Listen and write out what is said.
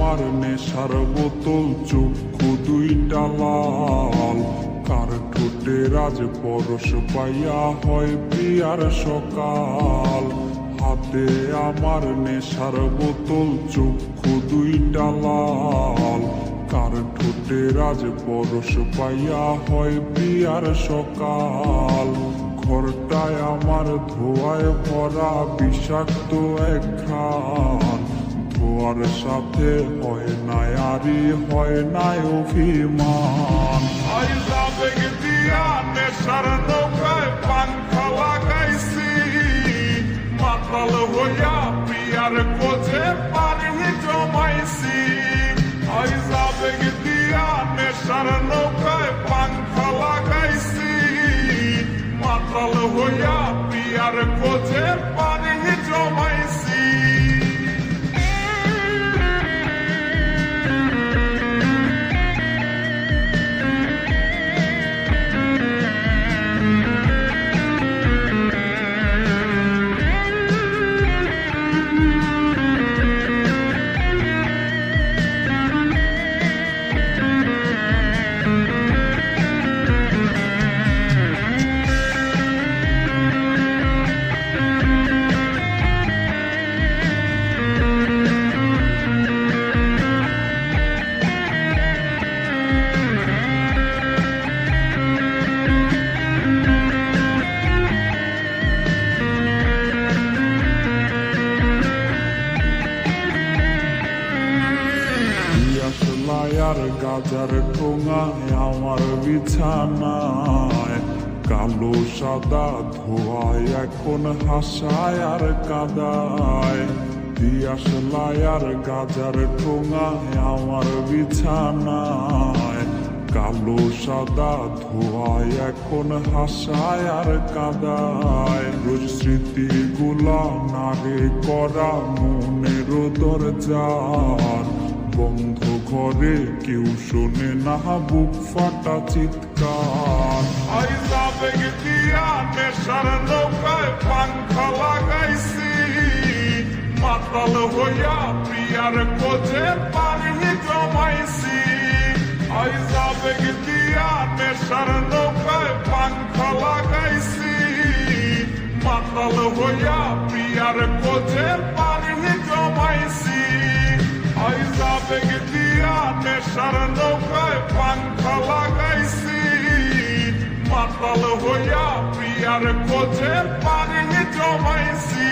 আমার নেশার বোতল, চক্ষু দুইটা লাল। কার ঠোঁটে রাজ পরশ পাইয়া হয় প্রিয়ার সকাল। হাতে আমার নেশার বোতল, চক্ষু দুইটা লাল। কার ঠোঁটে রাজ পরশ পাইয়া হয় প্রিয়ার সকাল। ঘরটায় আমার ধোঁয়ায় ভরা বিষাক্ত এক ঘ্রাণ। ধোঁয়ার সাথে হয় না আরি, হয় না অভিমান। আবেগ দিয়া নেশার নৌকায় পাংখা লাগাইছি, মাতাল হইয়া প্রিয়ার কোজে পানি জমাইছি। আবেগ দিয়া নেশার নৌকায় পাংখা লাগাইছি, মাতাল হইয়া প্রিয়ার কোজে পানি জমাইছি। আর গাজার ঠোঙায় আমার বিছানায় কালো সাদা ধোয়ায় এখন হাসায় আর কাদায়। দিয়াশলাই আর গাজার ঠোঙায় আমার বিছানায় কালো সাদা ধোয়ায় এখন হাসায় আর কাদায়। রোজ স্মৃতিগুলা নারে করা মনের দরজার বন্ধ ঘরে কেউ শোনে না বুক ফাটা চিৎকার। আবেগ দিয়া নেশার নৌকায় পাংখা লাগাইছি, মাতাল হইয়া প্রিয়ার কোজে পানি জমাইছি। আবেগ দিয়া নেশার নৌকায় পাংখা লাগাইছি, মাতাল হইয়া প্রিয়ার কোজে পানি জমাইছি। আবেগ দিয়া নেশার নৌকায় পাংখা লাগাইছি, মাতাল হইয়া প্রিয়ার কোজে পানি জমাইছি।